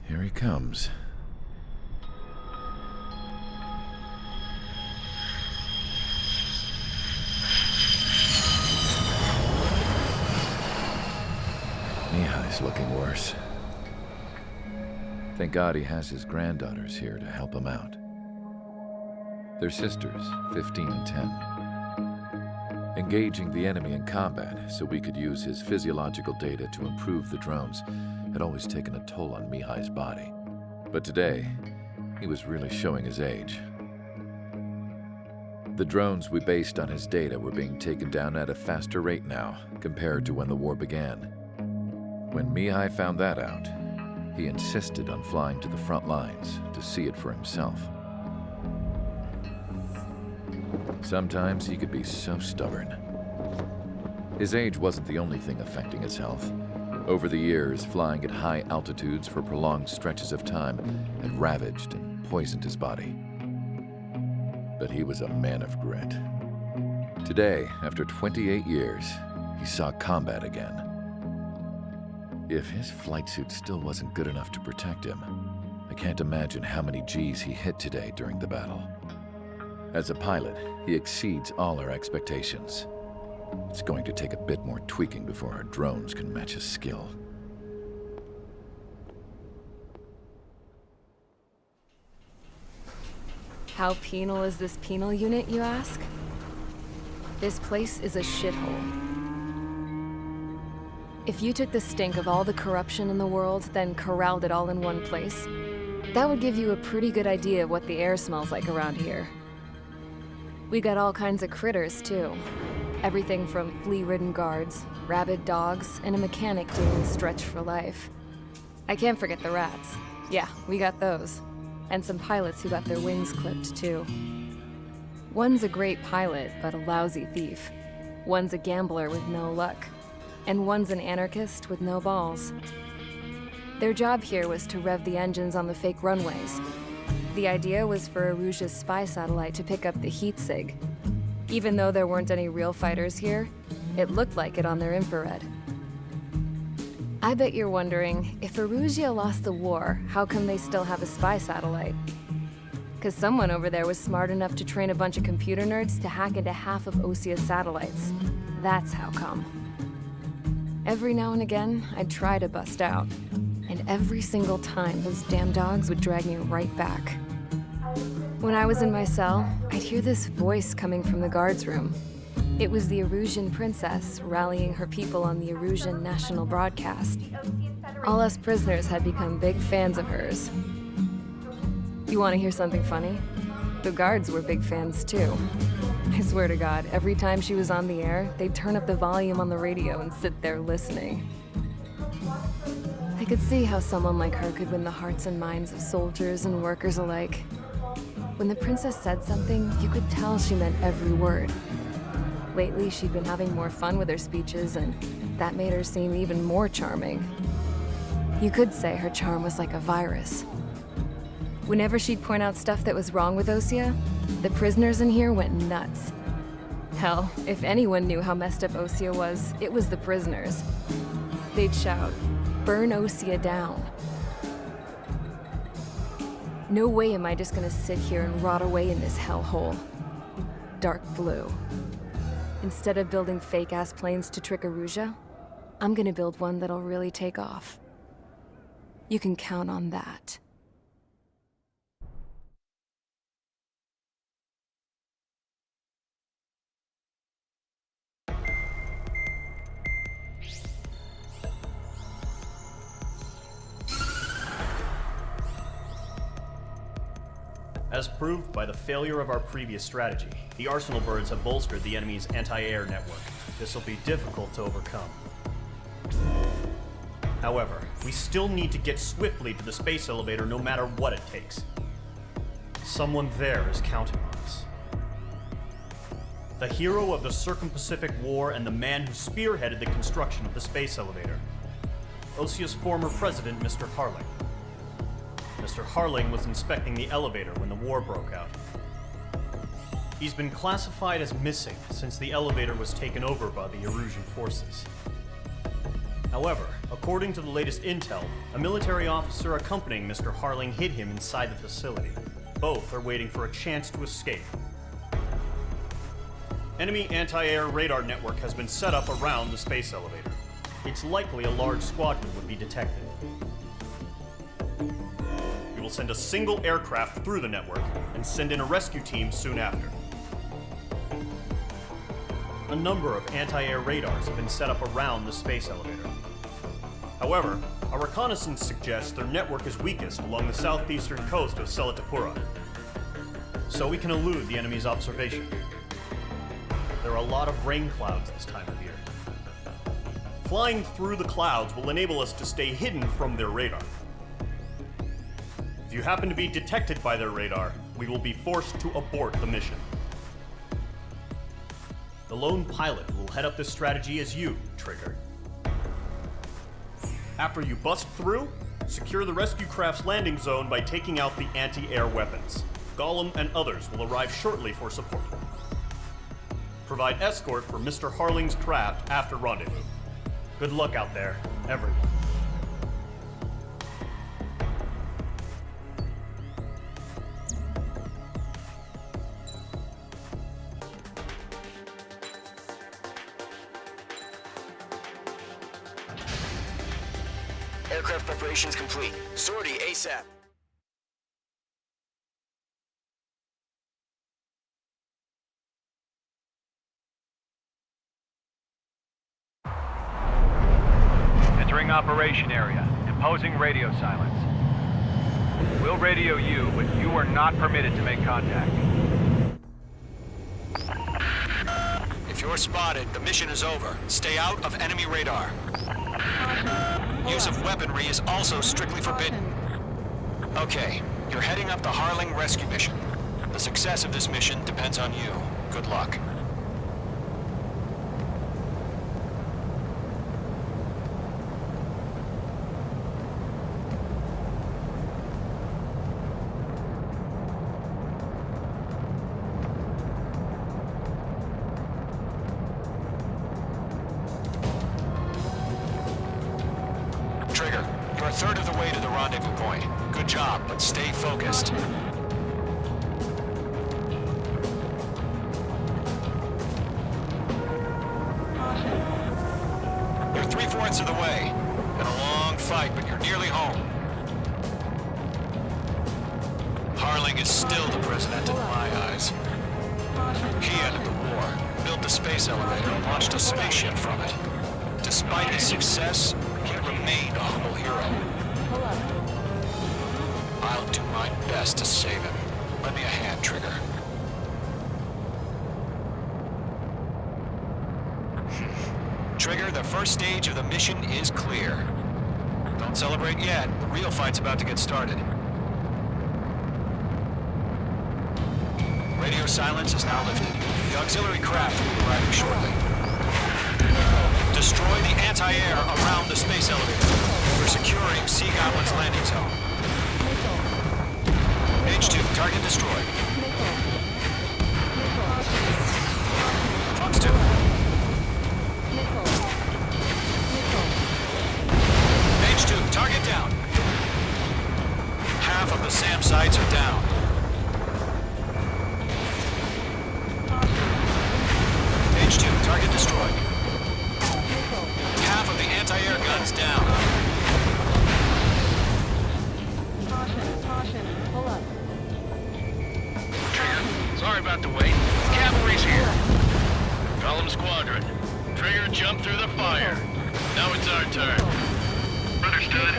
Here he comes. Mihai's looking worse. Thank God he has his granddaughters here to help him out. They're sisters, 15 and 10. Engaging the enemy in combat so we could use his physiological data to improve the drones had always taken a toll on Mihai's body. But today, he was really showing his age. The drones we based on his data were being taken down at a faster rate now compared to when the war began. When Mihai found that out, he insisted on flying to the front lines to see it for himself. Sometimes he could be so stubborn. His age wasn't the only thing affecting his health. Over the years, flying at high altitudes for prolonged stretches of time had ravaged and poisoned his body. But he was a man of grit. Today, after 28 years, he saw combat again. If his flight suit still wasn't good enough to protect him, I can't imagine how many G's he hit today during the battle. As a pilot, he exceeds all our expectations. It's going to take a bit more tweaking before our drones can match his skill. How penal is this penal unit, you ask? This place is a shithole. If you took the stink of all the corruption in the world, then corralled it all in one place, that would give you a pretty good idea of what the air smells like around here. We got all kinds of critters, too. Everything from flea-ridden guards, rabid dogs, and a mechanic doing stretch for life. I can't forget the rats. Yeah, we got those. And some pilots who got their wings clipped, too. One's a great pilot, but a lousy thief. One's a gambler with no luck. And one's an anarchist with no balls. Their job here was to rev the engines on the fake runways. The idea was for Aruja's spy satellite to pick up the heat sig. Even though there weren't any real fighters here, it looked like it on their infrared. I bet you're wondering, if Aruja lost the war, how come they still have a spy satellite? 'Cause someone over there was smart enough to train a bunch of computer nerds to hack into half of Osia's satellites. That's how come. Every now and again, I'd try to bust out. And every single time, those damn dogs would drag me right back. When I was in my cell, I'd hear this voice coming from the guards room. It was the Arusian princess rallying her people on the Arusian national broadcast. All us prisoners had become big fans of hers. You want to hear something funny? The guards were big fans too. I swear to God, every time she was on the air, they'd turn up the volume on the radio and sit there listening. I could see how someone like her could win the hearts and minds of soldiers and workers alike. When the princess said something, you could tell she meant every word. Lately, she'd been having more fun with her speeches, and that made her seem even more charming. You could say her charm was like a virus. Whenever she'd point out stuff that was wrong with Osia, the prisoners in here went nuts. Hell, if anyone knew how messed up Osia was, it was the prisoners. They'd shout, "Burn Osia down." No way am I just gonna sit here and rot away in this hellhole. Dark blue. Instead of building fake-ass planes to trick Aruja, I'm gonna build one that'll really take off. You can count on that. As proved by the failure of our previous strategy, the Arsenal birds have bolstered the enemy's anti-air network. This will be difficult to overcome. However, we still need to get swiftly to the space elevator no matter what it takes. Someone there is counting on us. The hero of the Circum-Pacific War and the man who spearheaded the construction of the space elevator. Osia's former president, Mr. Harling. Mr. Harling was inspecting the elevator when the war broke out. He's been classified as missing since the elevator was taken over by the Erusian forces. However, according to the latest intel, a military officer accompanying Mr. Harling hid him inside the facility. Both are waiting for a chance to escape. Enemy anti-air radar network has been set up around the space elevator. It's likely a large squadron would be detected. We will send a single aircraft through the network and send in a rescue team soon after. A number of anti-air radars have been set up around the space elevator. However, our reconnaissance suggests their network is weakest along the southeastern coast of Selatapura, so we can elude the enemy's observation. There are a lot of rain clouds this time of year. Flying through the clouds will enable us to stay hidden from their radar. If you happen to be detected by their radar, we will be forced to abort the mission. The lone pilot will head up this strategy as you, Trigger. After you bust through, secure the rescue craft's landing zone by taking out the anti-air weapons. Gollum and others will arrive shortly for support. Provide escort for Mr. Harling's craft after rendezvous. Good luck out there, everyone. Aircraft preparations complete. Sortie ASAP. Entering operation area. Imposing radio silence. We'll radio you, but you are not permitted to make contact. If you're spotted, the mission is over. Stay out of enemy radar. Use of weaponry is also strictly forbidden. Okay, you're heading up the Harling rescue mission. The success of this mission depends on you. Good luck. Trigger, you're a third of the way to the rendezvous point. Good job, but stay focused. You're 3/4 of the way. Been a long fight, but you're nearly home. Harling is still the president in my eyes. He ended the war, built the space elevator, and launched a spaceship from it. Despite his success, he remained a humble hero. I'll do my best to save him. Lend me a hand, Trigger. Trigger, the first stage of the mission is clear. Don't celebrate yet. The real fight's about to get started. Radio silence is now lifted. The auxiliary craft will be arriving shortly. Destroy the anti-air around the space elevator. We're securing Sea Goblin's landing zone. H2, target destroyed. Fox 2. H2, target down. Half of the SAM sites are down. H2, target destroyed. Half of the anti-air guns down. Caution, pull up. Trigger, sorry about the wait. Cavalry's here. Column squadron. Trigger, jump through the fire. Now it's our turn. Understood.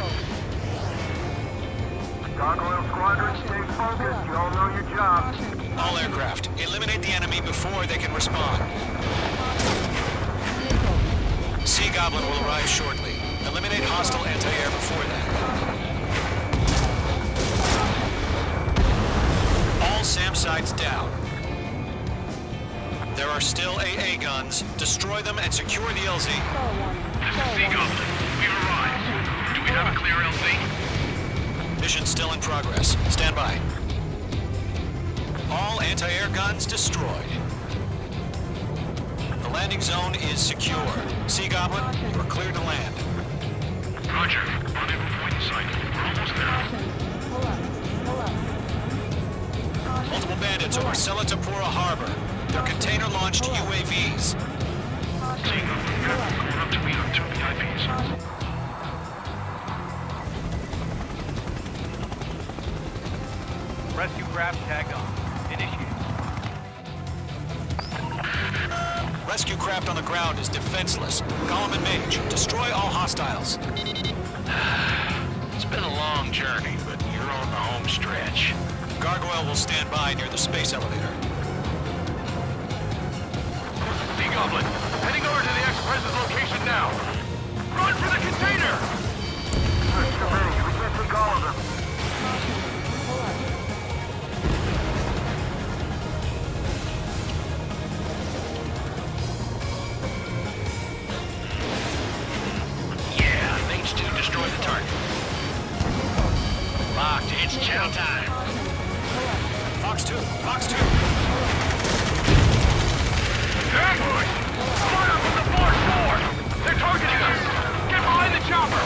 Gargoyle Squadron, stay focused. You all know your job. All aircraft, eliminate the enemy before they can respond. Sea Goblin will arrive shortly. Eliminate hostile anti-air before that. All SAM sites down. There are still AA guns. Destroy them and secure the LZ. This is Sea Goblin. We've arrived. Do we have a clear LZ? Mission still in progress. Stand by. All anti-air guns destroyed. The landing zone is secure. Sea Goblin, you are cleared to land. Selatapura Harbor. They're container-launched UAVs. Tango, going up to meet on 2 VIPs. Rescue craft tagged on. Initiate. Rescue craft on the ground is defenseless. Gollum and Mage, destroy all hostiles. It's been a long journey, but you're on the home stretch. Gargoyle will stand by near the space elevator. Sea Goblin, heading over to the Express's location now. Run for the container! There's too many. We can't take all of them. Yeah, Mage 2 destroyed the target. Locked, it's chow time. Fox 2, Fox 2. Ambush! Fire from the far shore! They're targeting us! Get behind the chopper!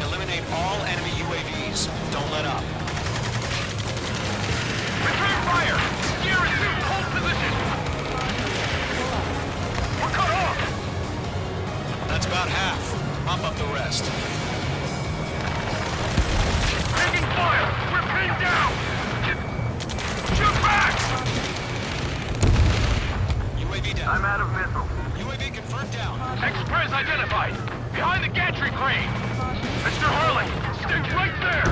Eliminate all enemy UAVs. Don't let up. Return fire! Gear is in hold position! We're cut off! That's about half. Mop up the rest. Taking fire! We're pinned down! Shoot back! UAV down. I'm out of missiles. UAV confirmed down. Express identified! Behind the gantry crane! Mr. Harling, stay right there!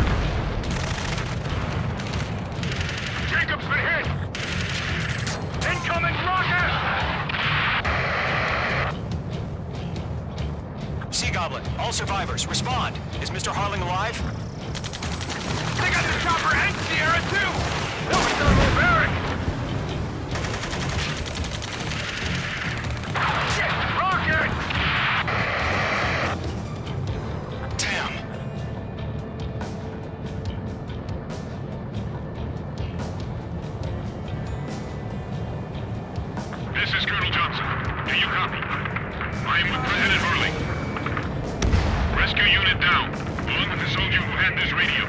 Jacob's been hit! Incoming rocket! Sea Goblin, all survivors, respond. Is Mr. Harling alive? They got the chopper and Sierra too! They'll be done with Barrick! Shit! Rocket! Damn. This is Colonel Johnson. Do you copy? I am with President Harling. Rescue unit down, along with the soldier who had this radio.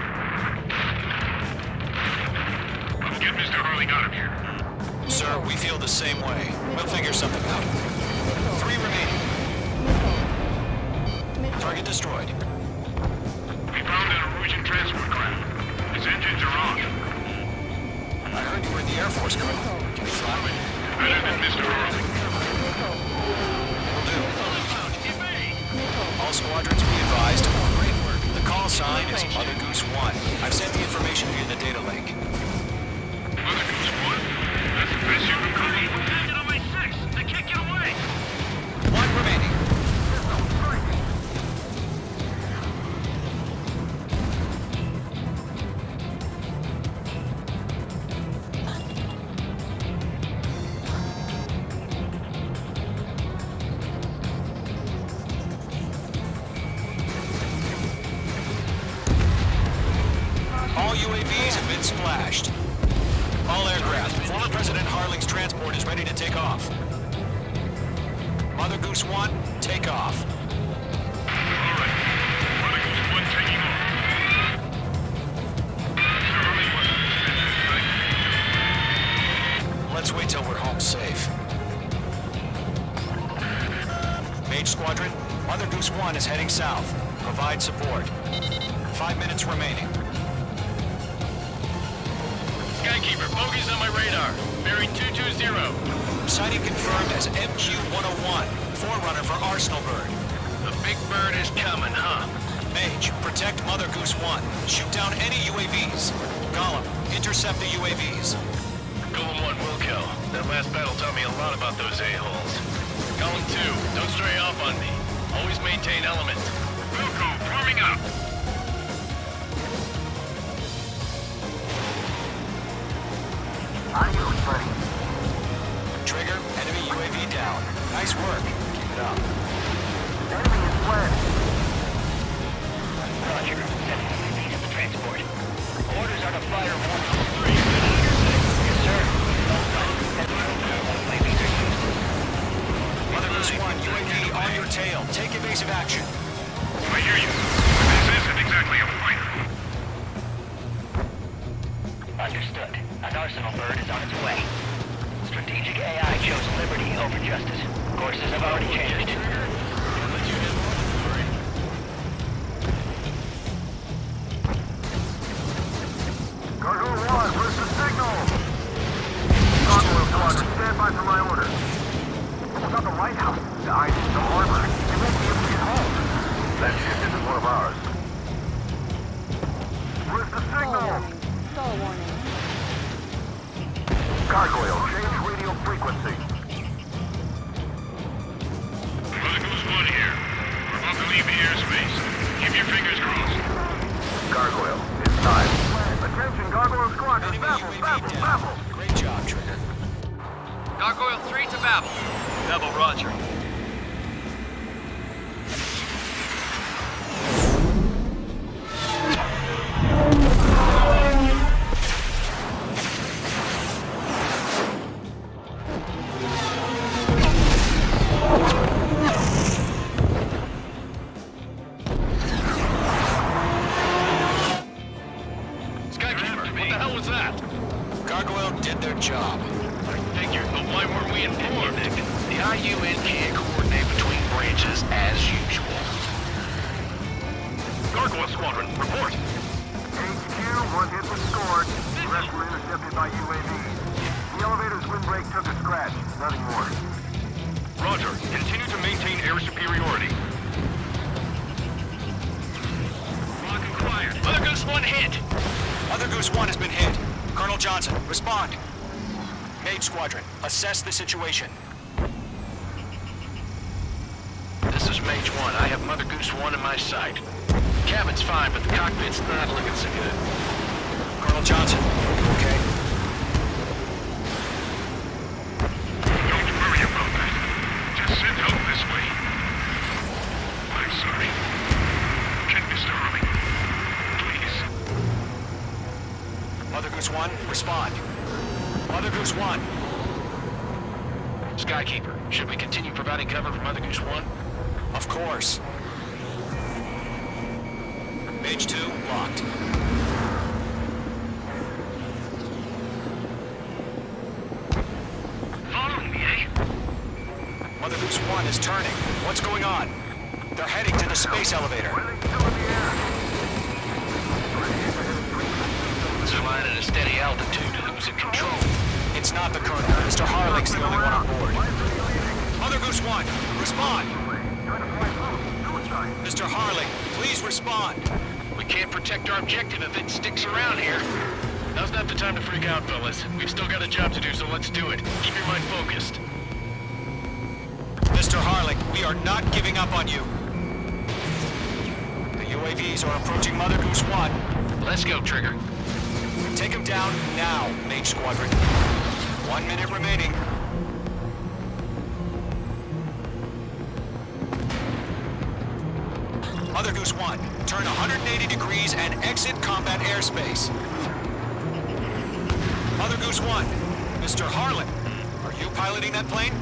I'll get Mr. Harling out of here. Sir, we feel the same way. We'll figure something out. 3 remaining. Target destroyed. We found an Norwegian transport craft. Its engines are off. I heard you were in the Air Force, Colonel. Can you fly? Better than Mr. Harling. Will do. All squadrons be advised. Great work. The call sign is Mother Goose 1. I've sent the information via the data link. Mother Goose 1? That's the best you can copy. We landed on my 6. They can't get away. 1 remaining. All UAVs have been splashed. All aircraft, former President Harling's transport is ready to take off. Mother Goose 1, take off. All right. Mother Goose 1 taking off. Mr. Harling was... Let's wait till we're home safe. Mage Squadron, Mother Goose 1 is heading south. Provide support. 5 minutes remaining. Skykeeper, bogeys on my radar. Bearing 220. Sighting confirmed as MQ-101, forerunner for Arsenal Bird. The big bird is coming, huh? Mage, protect Mother Goose 1. Shoot down any UAVs. Gollum, intercept the UAVs. Golem 1 will kill. That last battle taught me a lot about those a-holes. Golem 2, don't stray off on me. Always maintain element. Wilco, forming up. Adios, buddy. Trigger, enemy UAV down. Nice work. Keep it up. Enemy is fled. Roger. Sending UAV to the transport. Orders are to fire 1 3. Yes, sir. Mother Goose 1, UAV on your tail. Take evasive action. I hear you. This isn't exactly a fighter. Understood. An arsenal bird is on its way. Strategic AI chose liberty over justice. Courses have already changed. Cargo 1, where's the signal? Convoy Squadron, stand by for my orders. What about the lighthouse? The ice, the harbor. You won't be able to get home. That ship isn't one of ours. Where's the signal? Stall warning. Gargoyle, change radio frequency. Brother Goose 1 here. We're about to leave the airspace. Keep your fingers crossed. Gargoyle, it's time. Attention, Gargoyle Squadron, Enemy babble, UAV babble, down. babble. Great job, Trigger. Gargoyle 3 to Babel. Babel, roger. Skykeeper, what the hell was that? Gargoyle did their job. I figured, but why weren't we informed? The IUN can't coordinate between branches as usual. Gargoyle Squadron, report. HQ, one hit was scored. The rest were intercepted by UAVs. The elevator's windbreak took a scratch, nothing more. Roger. Continue to maintain air superiority. Lock and quiet. Mother Goose 1 hit. Mother Goose 1 has been hit. Colonel Johnson, respond. Mage Squadron, assess the situation. This is Mage 1. I have Mother Goose 1 in my sight. Cabin's fine, but the cockpit's not looking so good. Colonel Johnson, okay? Don't worry about that. Just send help this way. I'm sorry. Get Mr. Harley. Please. Mother Goose 1, respond. Mother Goose 1. Skykeeper, should we continue providing cover for Mother Goose 1? Of course. Mage 2, locked. Following me, eh? Mother Goose 1 is turning. What's going on? They're heading to the space elevator. It's flying at a steady altitude. Who's in control? It's not the Colonel. Mr. Harlick's the only one on board. Mother Goose 1, respond! Mr. Harlick, please respond! We can't protect our objective if it sticks around here. Now's not the time to freak out, fellas. We've still got a job to do, so let's do it. Keep your mind focused. Mr. Harlick, we are not giving up on you. The UAVs are approaching Mother Goose 1. Let's go, Trigger. Take him down now, Mage Squadron. 1 minute remaining. Mother Goose 1, turn 180 degrees and exit combat airspace. Mother Goose 1, Mr. Harlan, are you piloting that plane?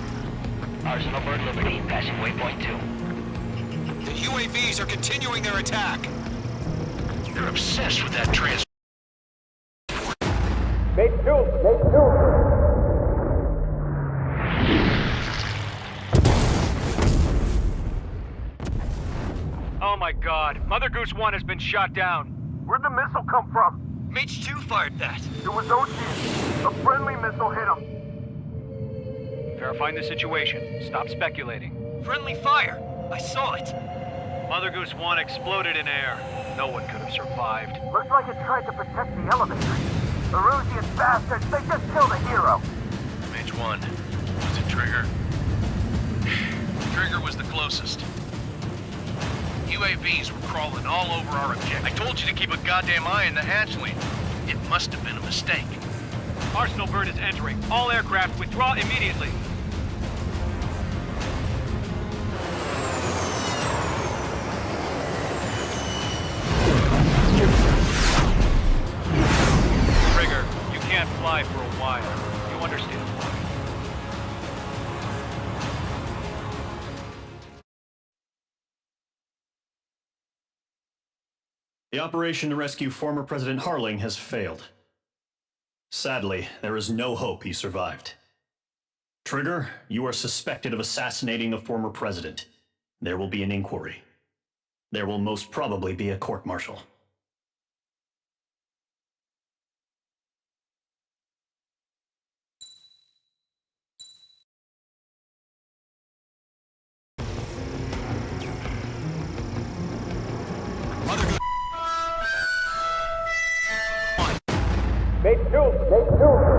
Arsenal Bird Liberty, passing waypoint 2. The UAVs are continuing their attack. You're obsessed with that trans... Oh my god, Mother Goose 1 has been shot down. Where'd the missile come from? Mage 2 fired that. It was Ocean. A friendly missile hit him. Verifying the situation. Stop speculating. Friendly fire! I saw it! Mother Goose 1 exploded in air. No one could have survived. Looks like it tried to protect the elevator. The Rusian bastards, they just killed a hero. Mage 1. Was it Trigger? Trigger was the closest. UAVs were crawling all over our objective. I told you to keep a goddamn eye on the hatchling. It must have been a mistake. Arsenal Bird is entering. All aircraft withdraw immediately. Trigger, you can't fly for a while. You understand why? The operation to rescue former President Harling has failed. Sadly, there is no hope he survived. Trigger, you are suspected of assassinating a former president. There will be an inquiry. There will most probably be a court-martial. Make two!